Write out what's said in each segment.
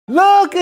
लोग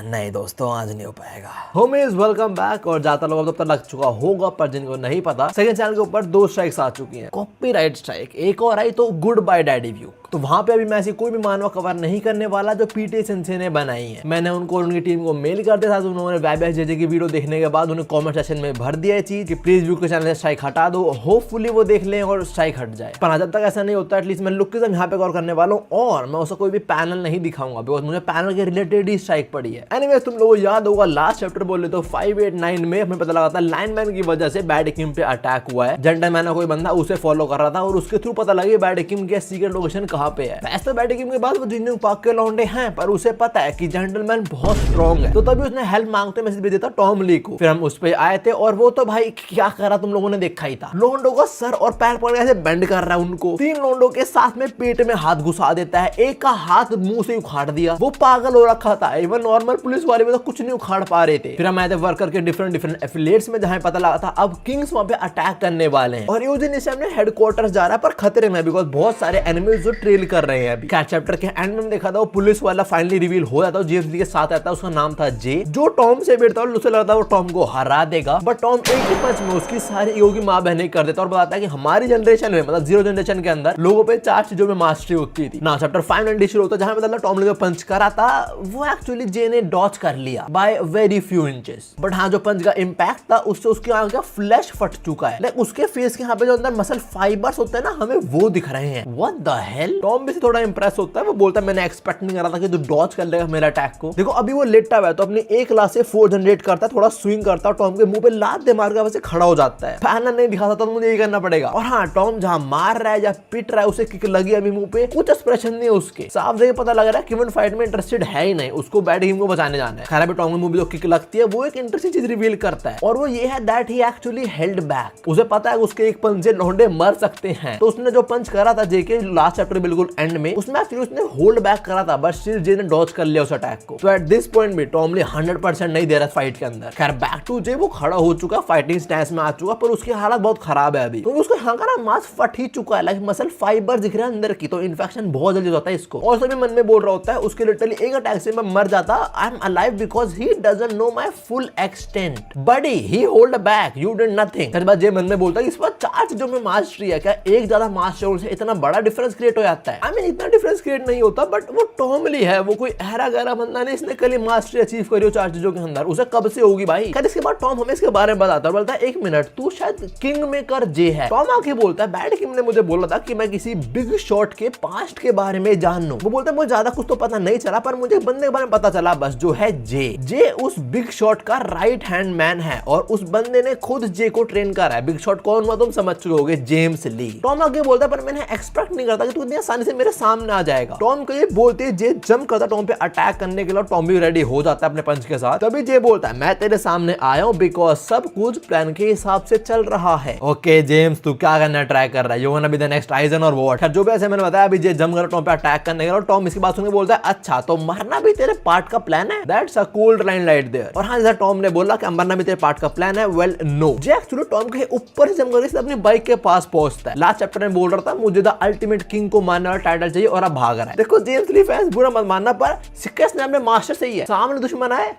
नहीं दोस्तों, आज नहीं हो पाएगा। Homies welcome back. और ज्यादा लोगों को तो पता लग चुका होगा, पर जिनको नहीं पता, सेकंड चैनल के ऊपर 2 स्ट्राइक्स आ चुकी हैं। कॉपीराइट स्ट्राइक एक और आई तो गुड बाय डैडी व्यू। तो वहां पे अभी मैं ऐसी कोई भी मानव कवर नहीं करने वाला जो पीटी सिंसे ने बनाई है। मैंने उनको और उनकी टीम को मेल कर दिया था, तो उन्होंने वाईबीएस जेजे की वीडियो देखने के बाद उन्हें कमेंट सेक्शन में भर दिया है चीज कि प्लीज व्यू के चैनल से स्ट्राइक हटा दो। होपफुली वो देख लें और स्ट्राइक हट जाए। पर जब तक ऐसा नहीं होता, एटलीस्ट मैं लुकिज्म यहाँ पे गौर करने वाला हूँ और मैं उसका कोई भी पैनल नहीं दिखाऊंगा, बिकॉज मुझे पैनल के रिलेटेड ही स्ट्राइक पड़ी है। एनीवे, तुम लोगों को याद होगा लास्ट चैप्टर बोले तो 589 में हमें पता लगा था लाइनमैन की वजह से बैड किम पे अटैक हुआ है। जेंटलमैन कोई बंदा उसे फॉलो कर रहा था और उसके थ्रू पता लगे बैड किम के सीक्रेट लोकेशन कहाँ पे है। वैसे बैड किम के बाद वो जिन पाक के लौंडे हैं, पर उसे पता है कि जेंटलमैन बहुत स्ट्रॉन्ग है, तो तभी उसने हेल्प मांगते मैसेज भेज देता टॉम ली को। फिर हम उस पे आए थे और वो तो भाई क्या करा तुम लोगों ने देखा ही था। लोंडो का सर और पैर पकड़ के ऐसे बेंड कर रहा है उनको। 3 लोंडो के साथ में पेट में हाथ घुसा देता है, एक का हाथ मुंह से उखाड़ दिया। वो पागल हो रखा था। इवन नॉर्मल पुलिस वाले भी तो कुछ नहीं उखाड़ पा रहे थे। फिर हम आए थे वर्कर के डिफरेंट एफिलिएट्स में, जहां पता लगा था अब किंग्स वहां पे अटैक करने वाले हैं। और यूजिन इस टाइम हेडक्वार्टर्स जा रहा है, पर खतरे में, बिकॉज बहुत सारे एनिमीज जो ट्रेल कर रहे हैं। अभी चैप्टर के एंड में देखा था वो पुलिस वाला फाइनली रिवील हो जाता है, जेम्स के साथ आता है। उसका नाम था जे, जो टॉम से भिड़ता है। उसे लगता है वो टॉम को हरा देगा, बट टॉम एक ही पंच में उसकी सारी ईगो की मां बहने कर देता है और बताता है कि हमारी जनरेशन में, मतलब 0 जनरेशन के अंदर लोगों पे 4 चीजों में मास्टरी होती थी ना। चैप्टर 590 शुरू होता है, जहां पता टॉम ने जो पंच करा था वो एक्चुअली जे ने डॉच कर लिया by very few inches. But हाँ, जो पंच का इंपैक्ट था उससे उसके आगे का फ्लैश फट चुका है। लाइक उसके फेस के यहाँ पे जो अंदर मसल फाइबर्स होते हैं ना, हमें वो दिख रहे हैं। What the hell. टॉम भी थोड़ा इंप्रेस होता है। वो बोलता है मैंने एक्सपेक्ट नहीं करा था कि तू डॉच कर लेगा मेरा अटैक को। देखो अभी वो लेटा हुआ है तो अपनी एक लात से 4 जनरेट करता है, थोड़ा स्विंग करता है, टॉम के मुंह पे लात दे मार के वैसे खड़ा हो जाता है। पैनल नहीं दिखा था तो मुझे यही करना पड़ेगा। और हाँ, टॉम जहां मार रहा है या पिट रहा है, उसे किक लगी अभी मुंह पे, कुछ एक्सप्रेशन नहीं है उसके। साफ देखिए पता लग रहा है कि वो फाइट में इंटरेस्टेड है ही नहीं, उसको बैड टीम को बचाने जाना है। खैर अभी टॉम के मुंह पे जो किक लगती है वो एक इंटरेस्टिंग चीज रिवील करता है, और वो ये है that he actually held back. उसे पता है उसके एक पंच से लौंडे मर सकते हैं, तो उसने जो पंच करा था जेके लास्ट चैप्टर बिल्कुल एंड में, उसमें एक्चुअली उसने होल्ड बैक करा था, बट स्टिल जे ने डॉच कर लिया उस अटैक को। तो एट दिस पॉइंट भी टॉमली 100% नहीं दे रहा फाइट के अंदर। खैर बैक टू जे, वो खड़ा हो चुका, फाइटिंग स्टैंस में आ चुका, पर उसकी हालत बहुत खराब है अभी, क्योंकि उसका यहाँ का ना मांस फट ही चुका है। लाइक मसल फाइबर दिख रहा है अंदर की, तो इन्फेक्शन बहुत जल्दी होता है इसको। और सभी मन में बोल रहा होता है उसके लिटरली एक अटैक से मैं मर जाता, I am alive because he doesn't know my full extent. Buddy he hold back, you did nothing. सच बात, जे मन में बोलता है इस पर 4 चीजों में मास्टरी है। क्या एक ज्यादा मास्टर से इतना बड़ा डिफरेंस क्रिएट हो जाता है? आई मीन इतना डिफरेंस क्रिएट नहीं होता, बट वो टॉमली है, वो कोई ऐरा गहरा बंदा नहीं, इसने कल मास्टरी अचीव करी हो 4 चीजों के अंदर। उसे कब से होगी भाई? खैर इसके बाद टॉम हमें इसके बारे में बताता है, बोलता है 1 मिनट, तू शायद किंग मेकर जे है। टॉम आके बोलता है बैड किंग ने मुझे बोला था कि मैं किसी बिग शॉट के पास्ट के बारे में जान लूं। वो बोलता है मुझे ज्यादा कुछ तो पता नहीं चला, पर मुझे बंदे के बारे में पता चला बस, जो है जे। जे उस बिग शॉट का राइट हैंड मैन है, और उस बंदे ने खुद जे को ट्रेन करा है। बिग शॉट कौन हुआ तुम समझ चुके होगे, जेम्स ली। टॉम आगे बोलता है पर मैंने एक्सपेक्ट नहीं करता कि तू इतनी आसानी से मेरे सामने आ जाएगा। टॉम को ये बोलते जे जंप करता टॉम पे अटैक करने के लिए, टॉम भी रेडी हो जाता है अपने पंच के साथ। तभी जे बोलता है मैं तेरे सामने आया हूं बिकॉज सब कुछ प्लान के हिसाब से चल रहा है। ओके जेम्स, तू क्या करना ट्राई कर रहा है? You want to be the next Aizen और व्हाट? जो भी ऐसे मैंने बताया, अभी जे जंप कर टॉम पे अटैक करने के लिए। टॉम इसकी बात सुनकर बोलता है अच्छा तो मरना भी तेरे पार्ट का प्लान है? That's a cool line right there. और हाँ, जैसा टॉम ने बोला कि मरना भी तेरे पार्ट का प्लान है, वेल नो। जे एक्चुअली टॉम के ऊपर से जंप करके अपनी बाइक के पास पहुंचता है। लास्ट चैप्टर में बोल रहा था मुझे द अल्टीमेट किंग को मारने वाला टाइटल चाहिए, और अब भाग रहा है। देखो जेम्स ली फैंस बुरा मत मानना, पर सिक्केस ने अपने मास्टर सही है, सामने दुश्मन है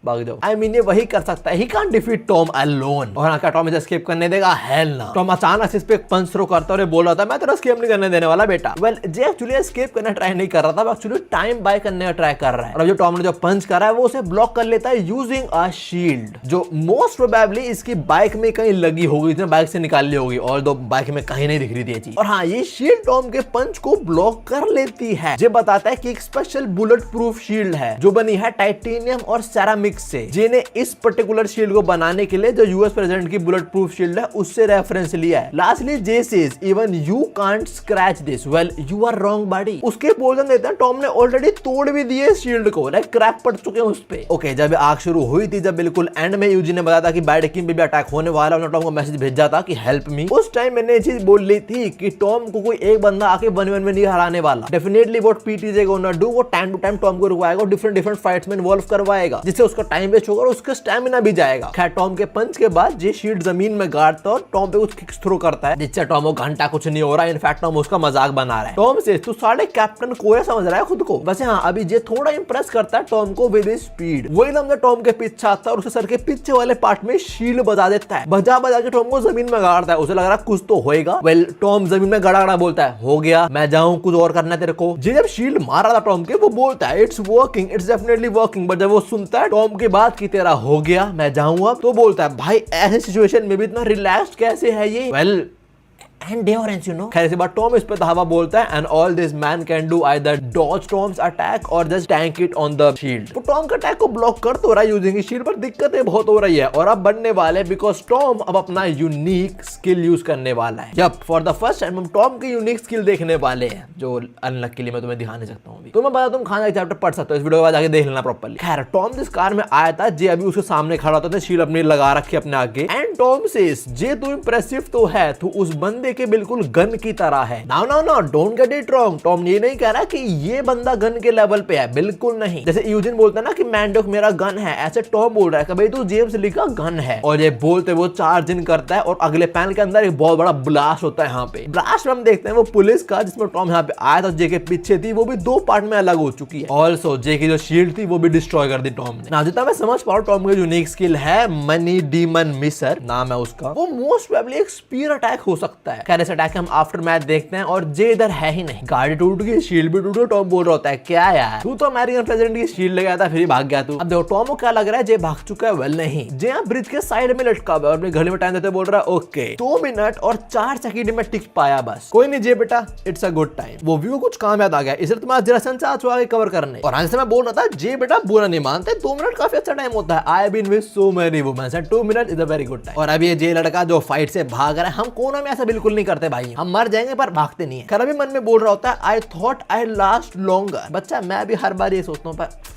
भाग जाओ। आई मीन ये वही कर सकता है, he can't defeat Tom alone. और हाँ, क्या टॉम इसे एस्केप करने देगा? हेल ना। टॉम अचानक इस पे एक पंच थ्रो करता और बोल रहा था मैं तेरा एस्केप नहीं करने देने वाला बेटा। वेल जे एक्चुअली एस्केप करना ट्राई नहीं कर रहा था, वो एक्चुअली टाइम बाय करने का ट्राई कर रहा है। और जो टॉम ने जो पंच करा है वो उसे ब्लॉक कर लेता है यूजिंग अ शील्ड, जो मोस्ट प्रोबेबली इसकी बाइक में कहीं लगी होगी, इसने बाइक से निकाल ली होगी, और दो बाइक में कहीं नहीं दिख रही थी ये चीज। और हाँ, ये शील्ड टॉम के पंच को ब्लॉक कर लेती है। जे बताता है कि एक स्पेशल बुलेट प्रूफ शील्ड है जो बनी है टाइटेनियम और सेरामिक से। जे ने इस पर्टिकुलर शील्ड को बनाने के लिए जो यूएस प्रेसिडेंट की बुलेट प्रूफ शील्ड है उससे रेफरेंस लिया है। Lastly Jay says even you can't scratch this, well you are wrong buddy. उसके बोलन देते हैं टॉम ने ऑलरेडी तोड़ भी दिए शील्ड को, लाइक क्रैक पड़ चुके हैं उस पे। ओके, जब आग शुरू हुई थी, जब बिल्कुल एंड में यूजी ने बताया था कि बैड किंग पे भी अटैक होने वाला, उन्होंने टॉम को मैसेज भेजा था कि हेल्प मी। उस टाइम मैंने ये चीज बोल ली थी कि टॉम को कोई एक बंदा आके 1v1 में नहीं हराने वाला। डेफिनेटली व्हाट पीटीजे गोना डू, वो टाइम टू टाइम टॉम को रुकवाएगा, डिफरेंट फाइट्स में इन्वॉल्व करवाएगा, जिससे उसका उसका टाइम वेस्ट होगा और उसका स्टेमिना भी जाएगा। खैर टॉम के पंच के बाद ये शील्ड जमीन में गाड़ता है और टॉम पे कुछ किक्स थ्रो करता है, जिससे टॉम को घंटा कुछ नहीं हो रहा है। इनफैक्ट टॉम उसका मजाक बना रहा है। टॉम से तू साढ़े कैप्टन कोया समझ रहा है खुद को। बस हाँ अभी ये थोड़ा इंप्रेस करता है टॉम को विद स्पीड। वही लम्हा टॉम के पीछे आता है और उसके सर के पीछे वाले पार्ट में शील्ड बजा देता है। बजा बजा के टॉम को जमीन में गाड़ता है। उसे लग रहा है कुछ तो होएगा। वेल टॉम जमीन में गड़ा गड़ा बोलता है, हो गया, मैं जाऊं, कुछ और करना है तेरे को। जब शील्ड मार रहा था टॉम के, वो बोलता है it's working, it's definitely working. But जब वो सुनता है टॉम की बात की तेरा हो गया, मैं जाऊं अब, तो बोलता है भाई ऐसे सिचुएशन में भी इतना रिलैक्स कैसे है ये। Well endurance, you know। खैर इसी बार टॉम इस पे धावा बोलता है, and all this man can do either dodge Tom's attack or just tank it on the shield। तो टॉम का अटैक को ब्लॉक कर तो रहा है यूजिंग शील्ड, पर दिक्कतें बहुत हो रही है और अब बढ़ने वाले, बिकॉज टॉम अब अपना यूनिक स्किल यूज करने वाला है। Yup, for the first time हम टॉम की यूनिक स्किल देखने वाले हैं, जो अनलकीली मैं तुम्हें दिखा नहीं सकता हूँ। तुम्हें पता तुम खाना चैप्टर पढ़ सकते हो, इस वीडियो के बाद जाके देख लेना प्रॉपर्ली। खैर टॉम जिस कार में आया था, जे अभी उसके सामने खड़ा होता था, शील्ड अपनी लगा रखी अपने आगे, एंड टॉम सेज जे तू इंप्रेसिव तो है, तू उस बंदे के बिल्कुल गन की तरह है। Now don't get it wrong. Tom ये नहीं कह रहा कि ये बंदा गन के लेवल पे है, बिल्कुल नहीं। जैसे यूजिन बोलता है ना कि मैंडोक मेरा गन है, ऐसे टॉम बोल रहा है कि भाई तू जेम्स ली का गन है। और ये बोलते वो चार्ज इन करता है और अगले पैनल के अंदर एक बहुत बड़ा ब्लास्ट होता है। यहाँ पे ब्लास्ट में हम देखते हैं वो पुलिस का, जिसमें टॉम यहाँ पे आया था, जे के पीछे थी, वो भी दो पार्ट में अलग हो चुकी है। ऑल्सो जे की जो शील्ड थी वो भी डिस्ट्रॉय कर दी टॉम ने। ना जितना मैं समझ पाऊँ, टॉम की यूनिक स्किल है मनी डीमन मिसर नाम है उसका। वो मोस्ट प्रोबेबली एक स्पीयर अटैक हो सकता है। खैर इस अटैक हम आफ्टर मैच देखते हैं और जे इधर है ही नहीं। गाड़ी टूट गई, शील्ड भी टूट गई। टॉम बोल रहा होता है क्या यार, तू तो अमेरिकन प्रेसिडेंट की शील्ड लगाया था, फिर भाग गया तू। अब देखो टॉम को क्या लग रहा है, जे भाग चुका है। वेल नहीं, जे यहाँ ब्रिज के साइड में लटका हुआ है और अपनी घड़ी में टाइम देते बोल रहा है ओके 2 मिनट और 4 सेकंड में टिक पाया, बस कोई नहीं जे बेटा, इट्स अ गुड टाइम। वो व्यू कुछ काम याद आ गया, इसलिए तुम्हारा जरा आ चुका है कवर करने। और आज से मैं बोल रहा था जे बेटा बुरा नहीं मानते, 2 मिनट काफी अच्छा टाइम होता है। I have been with so many women and 2 minute is a very good time. और अभी ये जे लड़का जो फाइट से भाग रहा है, हम कोनों में ऐसा बिल्कुल नहीं करते भाई, हम मर जाएंगे पर भागते नहीं है। खैर अभी मन में बोल रहा होता है I thought I last longer. बच्चा मैं भी हर बार ये सोचता हूँ पर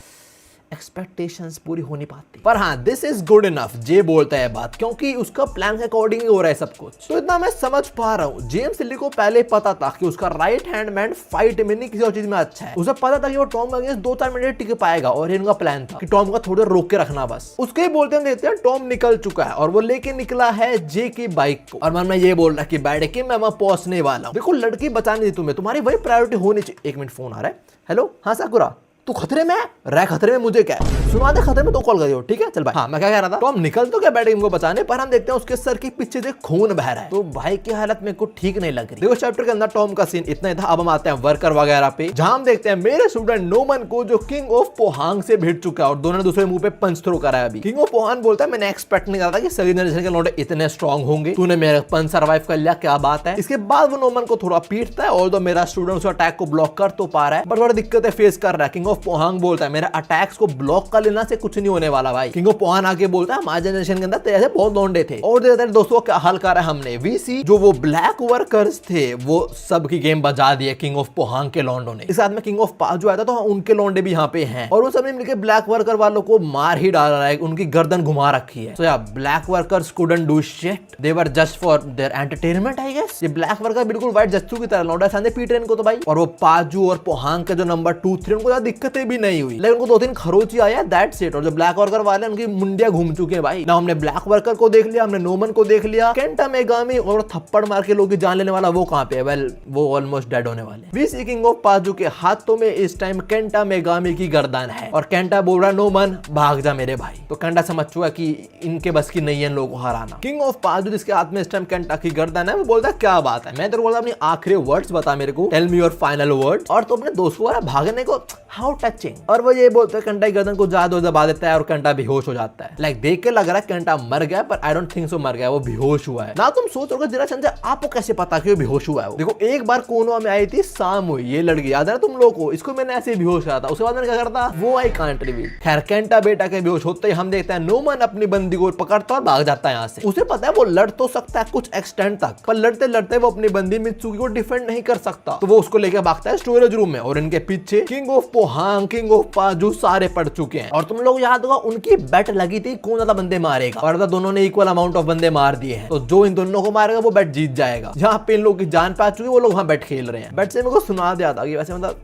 एक्सपेक्टेशंस पूरी हो नहीं पाती। पर हाँ दिस इज गुड इनफ, जे बोलता है बात, क्योंकि उसका प्लान के अकॉर्डिंग हो रहा है सब कुछ। तो इतना मैं समझ पा रहा हूँ, जेम्स लिली को पहले पता था कि उसका राइट हैंड मैन फाइट में नहीं किसी और चीज में अच्छा है। उसे पता था कि वो टॉम के अगेंस्ट 2-4 मिनट टिक पाएगा और इनका प्लान था कि टॉम का थोड़ा रोक के रखना बस। उसके बोलते हैं देखते हैं टॉम निकल चुका है और वो लेके निकला है जे की बाइक को। और मन में ये बोल रहा है कि बैठ के मैं वहां पहुंचने वाला हूँ। देखो लड़की बचानी थी तुम्हें, तुम्हारी वही प्रायोरिटी होनी चाहिए। 1 मिनट फोन आ रहा है। हेलो, हाँ साकुरा, तू खतरे में रह, खतरे में मुझे क्या है, सुना दे खतरे में तो कॉल करियो, ठीक है चल भाई। हाँ मैं क्या कह रहा था, तो हम निकल तो क्या बैठे इनको बचाने, पर हम देखते हैं उसके सर के पीछे से खून बह रहा है। तो भाई की हालत मेरे को ठीक नहीं लग रही। देखो चैप्टर के अंदर टॉम का सीन इतना ही था। अब हम आते हैं वर्कर वगैरह पे, जहां हम देखते हैं मेरे स्टूडेंट नोमन को, जो किंग ऑफ पोहांग से भिड़ चुका है और दोनों ने दूसरे मुंह पे पंच थ्रो करा है। अभी किंग ऑफ पोहांग बोलता है मैंने एक्सपेक्ट नहीं करा था कि सभी जनरेशन के लौंडे इतने स्ट्रॉन्ग होंगे, तूने मेरा पंच सर्वाइव कर लिया, क्या बात है। इसके बाद वो नोमन को थोड़ा पीटता है और तो मेरा स्टूडेंट उस अटैक को ब्लॉक कर तो पा रहा है, बट बड़ी दिक्कतें फेस कर रहा है। किंग ऑफ पोहांग बोलता है मेरा अटैक्स को ब्लॉक कर लेना से कुछ नहीं होने वाला भाई। किंग ऑफ पोहांग आके बोलता है हमारे जनरेशन के अंदर तेरे बहुत लौंडे थे और दोस्तों क्या हाल करा हमने। वीसी जो वो ब्लैक वर्कर्स थे वो सब की गेम बजा दिए किंग ऑफ पोहांग के लौंडों ने। इस साथ में किंग ऑफ पाजू आया था तो उनके लौंडे भी यहाँ पे हैं और वो सब ने मिलकर ब्लैक वर्कर वालों को मार ही डाला है, उनकी गर्दन घुमा रखी है। So yeah black workers couldn't do shit, they were just for their entertainment I guess. ये ब्लैक वर्कर बिल्कुल व्हाइट जस्सू की तरह लौंडा सामने पीट रहे इनको तो भाई। और वो पाजू और पोहांग के जो नंबर 2-3 उनको ज्यादा दिक्कतें भी नहीं हुई, लेकिन उनको 2-3 खरोची आया, दैट्स इट। और जो ब्लैक वर्कर वाले उनकी मुंडिया घूम चुके हैं भाई। ना हमने ब्लैक वर्कर को देख लिया, हमने नोमन को देख लिया, केंटा मेगामी और थप्पड़ मार के लोग की जान लेने वाला वो कहां पे है। वेल वो ऑलमोस्ट डेड होने वाले। वीसी किंग ऑफ पाजू के हाथों में इस टाइम केंटा मेगामी की गर्दन है और केंटा बोल रहा नोमन भाग जा मेरे भाई। तो केंटा समझ चुका कि इनके बस की नहीं है इन लोगों को हराना। किंग ऑफ पाजू जिसके हाथ में इस टाइम केंटा की गर्दन है वो बोलता है क्या बात है, मैं तेरे को बोलता अपनी आखिरी वर्ड्स बता मेरे को, tell me your final word. और तो अपने दोस्त को भागने को, हाउ टचिंग। और वो ये बोलते हैं केंटा की गर्दन को ज्यादा दबा देता है और केंटा बेहोश हो जाता है। लाइक देख के लग रहा है केंटा मर गया, पर आई डोंट थिंक सो मर गया, वो बेहोश हुआ है। ना तुम सोच रहे हो जरा संजय आपको कैसे पता कि वो बेहोश हुआ है। वो देखो एक बार कोनवा में आई थी सामू, ये लड़की याद है तुम लोगों को, इसको मैंने ऐसे बेहोश करा था, उसके बाद मैंने क्या करता वो आई कांट रिवील। खैर केंटा बेटा के बेहोश होते ही हम देखते हैं नोमन अपनी बंदी को पकड़ता और भाग जाता है यहाँ से। उसे पता है वो लड़ तो सकता है कुछ एक्सटेंड तक, पर लड़ते लड़ते वो अपनी बंदी मित्सुकी को डिफेंड नहीं कर सकता, तो वो उसको लेकर भागता है स्टोरेज रूम में। और इनके पीछे king of Pohang, king of Paju सारे पड़ चुके हैं। और तुम लोग याद होगा उनकी बेट लगी थी कौन ज्यादा बंदे मारेगा, और दोनों ने इक्वल अमाउंट ऑफ बंदे मार दिए हैं, तो जो इन दोनों को मारेगा वो बेट जीत जाएगा। जहाँ पे इन लोग की जान पा चुकी है वो लोग वहां बेट खेल रहे हैं। बेट से मेरे को सुना दिया था कि वैसे मतलब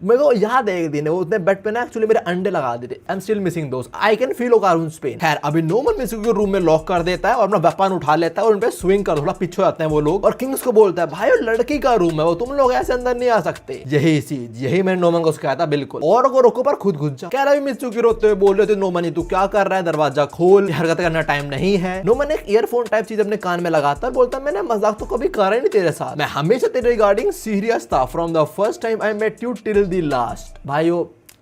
मेरे को याद है एक दिन वो उसने बेड पे ना एक्चुअली मेरे अंडे लगा दिए थे। I am still missing those, I can feel cartoons pain. खैर अभी नोमन मित्सुकी को रूम में लॉक कर देता है और अपना वेपन उठा लेता है और उन पे स्विंग कर थोड़ा पीछे आते हैं वो लोग, और किंग्स को बोलता है भाई वो लड़की का रूम है, वो तुम लोग ऐसे अंदर नहीं आ सकते। यही चीज यही मैंने नोमन को सिखाया था बिल्कुल, और को रोको पर खुद घुस जा। कह रहा है मित्सुकी रोते हुए बोल रहे थे नोमन तू क्या कर रहा है, दरवाजा खोल, हरकत करना टाइम नहीं है। नोमन एक ईयरफोन टाइप चीज अपने कान में लगाता है, बोलता मैंने मजाक तो कभी करा ही नहीं तेरे साथ, मैं हमेशा तेरे रिगार्डिंग सीरियस था from the first time I met you till the last. भाई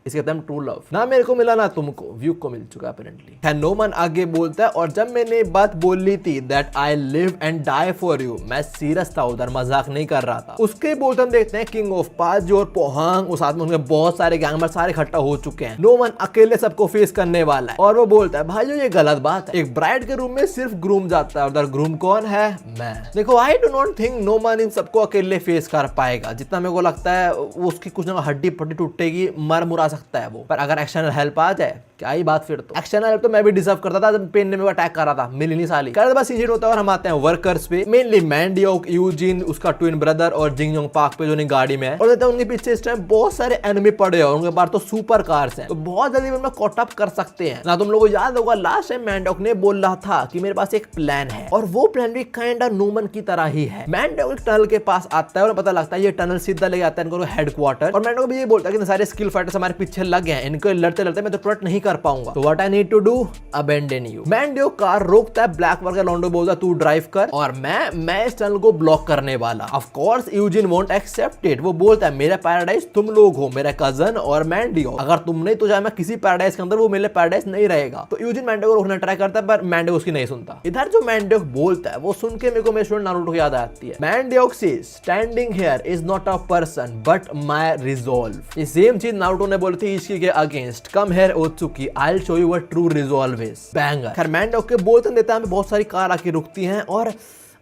इसके कहते हैं ट्रू लव, ना मेरे को मिला ना तुमको, व्यूक को मिल चुका अपेरेंटली। नोमन आगे बोलता है और जब मैंने बात बोली थी that I live and die for you, मैं सीरियस था उधर, मजाक नहीं कर रहा था। उसके बोलते हम देखते हैं किंग ऑफ पाज और पोहांग, उस साथ में उनके बहुत सारे गैंग मेंबर सारे इकट्ठा हो चुके हैं। नोमन अकेले सबको फेस करने वाला है और वो बोलता है भाई ये गलत बात है, एक ब्राइड के रूम में सिर्फ ग्रूम जाता है, उधर ग्रूम कौन है, मैं। देखो I do not think Noman इन सबको अकेले फेस कर पाएगा, जितना मेरे को लगता है उसकी कुछ ना हड्डी पट्टी टूटेगी, मर मुरा सकता है वो, पर अगर एक्सटर्नल हेल्प आ जाए क्या ही बात। फिर तो एक्सटर्नल हेल्प तो मैं भी डिजर्व करता था जब पेन ने मेरे को अटैक कर रहा था, मिली नहीं साली। कर बस इंजर्ड होता है और हम आते हैं वर्कर्स पे, मेनली मैंडियोक, यूजिन, उसका ट्विन ब्रदर और जिंगयोंग पार्क पे जो नहीं गाड़ी में है, और देते हैं उनके पीछे इस टाइम बहुत सारे एनिमी पड़े हैं, उनके पास तो सुपर कार्स हैं, तो बहुत जल्दी में कॉट अप कर सकते हैं ना। तुम लोगों को याद होगा लास्ट टाइम मैंडियोक ने बोल रहा था कि मेरे पास एक प्लान है, और वो प्लान भी काइंड ऑफ नोमन की तरह ही है। मैंडियोक एक टनल के पास आता है और पता लगता है ये टनल सीधा ले जाता है इनको हेडक्वार्टर, और मैंडियोक भी ये बोलता है कि सारे स्किल फाइटर्स हमारे पीछे लग गए हैं, इनको लड़ते लड़ते मैं तो प्रोटेक्ट नहीं कर पाऊंगा, तो what I need to do, abandon you. मैंडियोक कार रोकता है, ब्लैक वर्कर लॉन्डो बोलता है तू ड्राइव कर और मैं इस टनल को ब्लॉक करने वाला। Of course Eugene won't accept it, वो बोलता है मेरा पैराडाइज तुम लोग हो, मेरा कजन और मैंडियोक, अगर तुम नहीं तो जाए मैं किसी पैराडाइज के अंदर, वो मेरे पैराडाइज नहीं रहेगा। तो यूजिन मैंडियोक को रोकना ट्राई करता है पर मैंडियोक उसकी नहीं सुनता। इधर जो मैंडियोक बोलता है वो सुन के मेरे को मेरे स्टूडेंट नारुतो की याद आती है। मैंडियोक says standing here is not a person but my resolve. ये सेम चीज नारुतो ने बोली थी इसकी के against, come here Otsutsuki I will show you what true resolve is, banger. खैर मैंडियोक के बोलते देता है बहुत सारी कार आके रुकती हैं और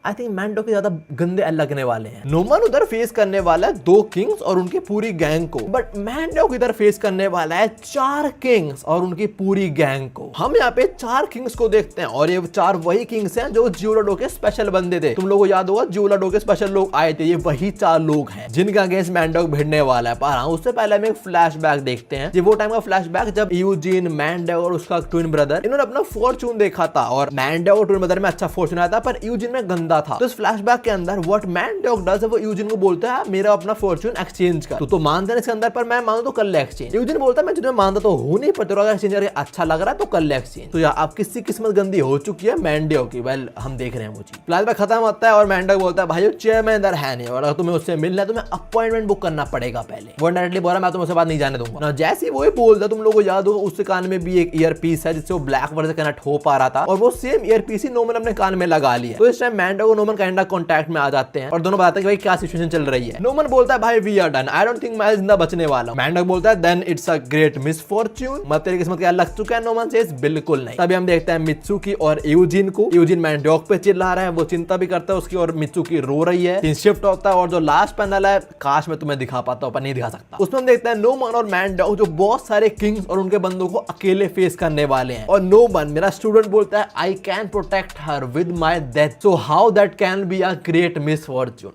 आई थिंक मैंडियोक के ज्यादा गंदे लगने वाले हैं। नोमन उधर फेस करने वाला है 2 किंग्स और उनकी पूरी गैंग को, बट मैंडियोक इधर फेस करने वाला है 4 किंग्स और उनकी पूरी गैंग को। हम यहाँ पे 4 किंग्स को देखते हैं और ये 4 वही किंग्स हैं जो जियोलाडो के स्पेशल बंदे थे। तुम लोगों को याद होगा जियोलाडो के स्पेशल लोग आए थे, ये वही 4 लोग हैं जिनका अगेंस्ट मैंडियोक भिड़ने वाला है। पर उससे पहले हम एक फ्लैशबैक देखते हैं, ये वो टाइम का फ्लैशबैक जब यूजिन, मैंडियोक और उसका ट्विन ब्रदर इन्होंने अपना फॉर्चून देखा था, और मैंडियोक और ट्विन ब्रदर में अच्छा फॉर्चून आया था पर यूजिन में गंदा था। तो इस फ्लैशबैक के अंदर व्हाट मैंडियोक डज है वो यूजिन को बोलता है मेरा अपना फॉर्चून एक्सचेंज कर, तो मानते हैं इसके अंदर, पर मैं मानू तो कर ले एक्सचेंज। यूजिन बोलता है मैं तुझे मानता तो हूं नहीं, पर तेरा एक्सचेंज करके अच्छा लग रहा है तो कर ले एक्सचेंज। तो यार आप किसकी किस्मत गंदी हो चुकी है मैंडियोक की, वेल हम देख रहे हैं वो चीज। फ्लैशबैक खत्म होता है और मैंडियोक बोलता है भाई चेयरमैन अंदर है नहीं, और अगर तुम्हें उससे मिलना है तो मैं अपॉइंटमेंट बुक करना पड़ेगा पहले। वो डायरेक्टली बोला मैं तुम्हें उससे बात नहीं जाने दूंगा ना। जैसे वो बोलता तुम लोगों को याद होगा उसके कान में भी एक ईयर पीस है जिससे वो ब्लैक वर्ड से कनेक्ट हो पा रहा था, और वो सेम ईयर पीस ही नोमन अपने कान में लगा लिया। तो इस टाइम मैंडियोक और नोमन काइंड ऑफ कांटेक्ट में आ जाते हैं और दोनों बताते हैं कि भाई क्या सिचुएशन चल रही है। नोमन बोलता है भाई we are done, I don't think मैं जिंदा बचने वाला हूं। मैंडियोक बोलता है then it's a great misfortune, मतलब तेरी किस्मत क्या लग चुका है। नोमन सेज बिल्कुल नहीं। तभी हम देखते हैं मित्सुकी और यूजिन को। यूजिन मैंडियोक पे चिल्ला रहा है, वो चिंता भी करता है उसकी, और मित्सुकी रो रही है। सीन शिफ्ट होता है और जो लास्ट पैनल है काश मैं तुम्हें दिखा पाता हूं पर नहीं दिखा सकता, उसमें हम देखते हैं नोमन और मैंडियोक जो बहुत सारे किंग्स और उनके बंदों को अकेले फेस करने वाले हैं। और नोमन मेरा स्टूडेंट बोलता है I can protect her with my death, so how that can be a great misfortune.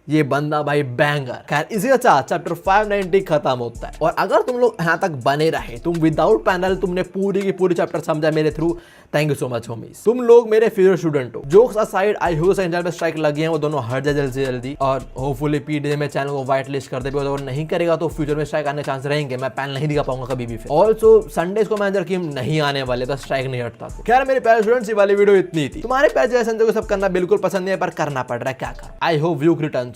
ये बंदा भाई बैंगर। खैर इसी के साथ चैप्टर 590 खत्म होता है। और अगर तुम लोग यहाँ तक बने रहे, तुम विदाउट पैनल तुमने पूरी की पूरी चैप्टर समझा मेरे through, thank you so much homies. तुम लोग मेरे फेवरेट स्टूडेंट हो। Jokes aside I hope centre में स्ट्राइक लगी है, वो दोनों हट जाए जल्दी से जल्दी, और होपफुली पीडीए में चैनल को व्हाइट लिस्ट कर दे, और नहीं करेगा तो फ्यूचर में स्ट्राइक आने चांस रहेंगे, मैं पैनल नहीं दिखा पाऊंगा कभी भी। ऑल्सो संडेज को मैनेजर की नहीं आने वाले, तो स्ट्राइक नहीं हटता। खैर मेरे प्यारे स्टूडेंट्स, ये वाली वीडियो इतनी थी। तुम्हारे प्यारे जैसे सब करना बिल्कुल पसंद नहीं है पर करना पड़ रहा है, क्या कर। I hope view return